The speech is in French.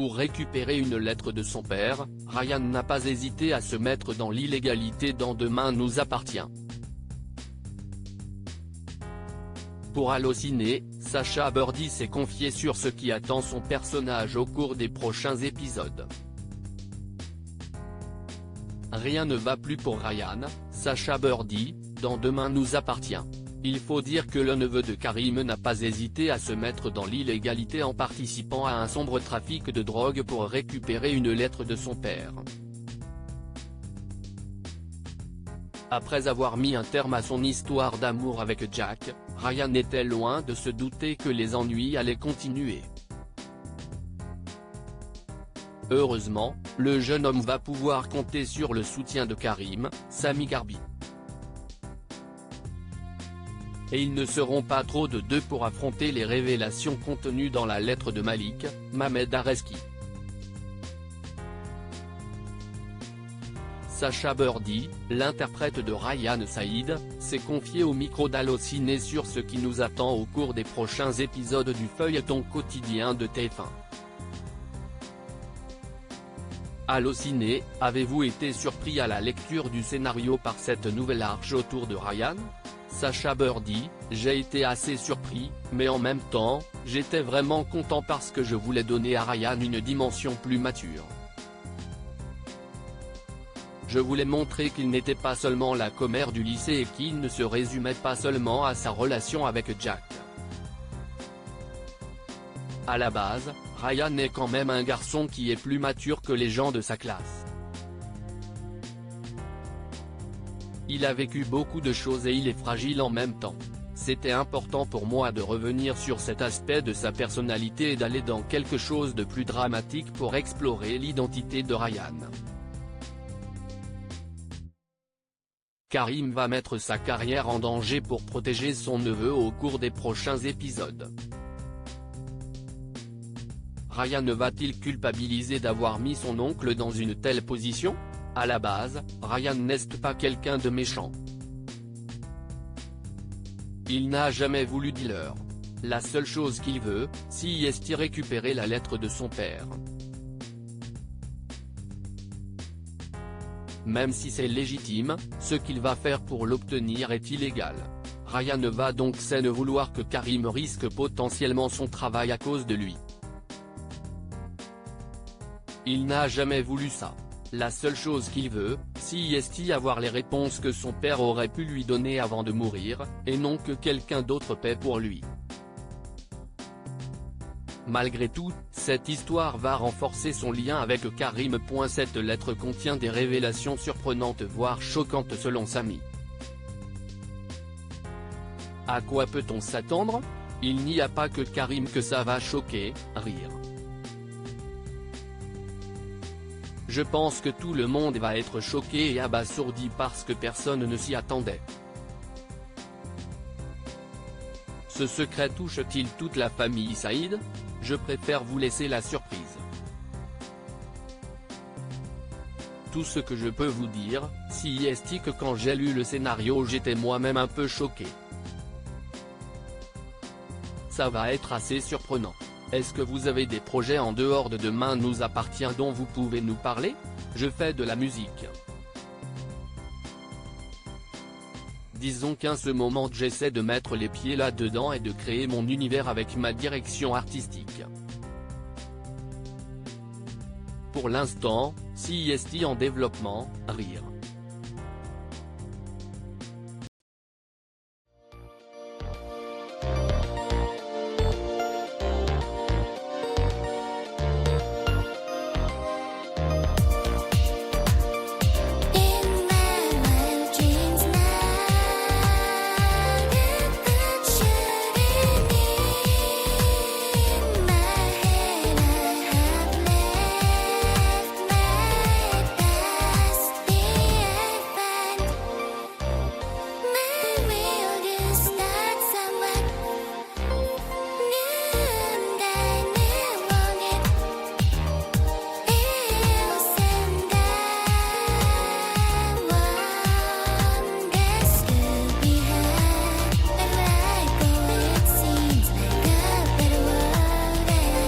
pour récupérer une lettre de son père, Ryan n'a pas hésité à se mettre dans l'illégalité dans Demain nous appartient. Pour Allociné, Sacha Birdie s'est confiée sur ce qui attend son personnage au cours des prochains épisodes. Rien ne va plus pour Ryan, Sacha Birdie, dans Demain nous appartient. Il faut dire que le neveu de Karim n'a pas hésité à se mettre dans l'illégalité en participant à un sombre trafic de drogue pour récupérer une lettre de son père. Après avoir mis un terme à son histoire d'amour avec Jack, Ryan était loin de se douter que les ennuis allaient continuer. Heureusement, le jeune homme va pouvoir compter sur le soutien de Karim, Sami Garbi. Et ils ne seront pas trop de deux pour affronter les révélations contenues dans la lettre de Malik, Mamed Areski. Sacha Birdie, l'interprète de Ryan Saïd, s'est confié au micro d'Allociné sur ce qui nous attend au cours des prochains épisodes du feuilleton quotidien de TF1. Allociné, avez-vous été surpris à la lecture du scénario par cette nouvelle arche autour de Ryan ? Sacha Birdie, j'ai été assez surpris, mais en même temps, j'étais vraiment content parce que je voulais donner à Ryan une dimension plus mature. Je voulais montrer qu'il n'était pas seulement la commère du lycée et qu'il ne se résumait pas seulement à sa relation avec Jack. À la base, Ryan est quand même un garçon qui est plus mature que les gens de sa classe. Il a vécu beaucoup de choses et il est fragile en même temps. C'était important pour moi de revenir sur cet aspect de sa personnalité et d'aller dans quelque chose de plus dramatique pour explorer l'identité de Ryan. Karim va mettre sa carrière en danger pour protéger son neveu au cours des prochains épisodes. Ryan va-t-il culpabiliser d'avoir mis son oncle dans une telle position ? À la base, Ryan n'est pas quelqu'un de méchant. Il n'a jamais voulu dealer. La seule chose qu'il veut, c'est récupérer la lettre de son père. Même si c'est légitime, ce qu'il va faire pour l'obtenir est illégal. Ryan va donc ne vouloir que Karim risque potentiellement son travail à cause de lui. Il n'a jamais voulu ça. La seule chose qu'il veut, c'est avoir les réponses que son père aurait pu lui donner avant de mourir, et non que quelqu'un d'autre paie pour lui. Malgré tout, cette histoire va renforcer son lien avec Karim. Cette lettre contient des révélations surprenantes voire choquantes selon Sami. À quoi peut-on s'attendre ? Il n'y a pas que Karim que ça va choquer, rire. Je pense que tout le monde va être choqué et abasourdi parce que personne ne s'y attendait. Ce secret touche-t-il toute la famille Saïd ? Je préfère vous laisser la surprise. Tout ce que je peux vous dire, c'est que quand j'ai lu le scénario j'étais moi-même un peu choqué. Ça va être assez surprenant. Est-ce que vous avez des projets en dehors de Demain nous appartient dont vous pouvez nous parler ? Je fais de la musique. Disons qu'en ce moment j'essaie de mettre les pieds là-dedans et de créer mon univers avec ma direction artistique. Pour l'instant, c'est en développement, rire.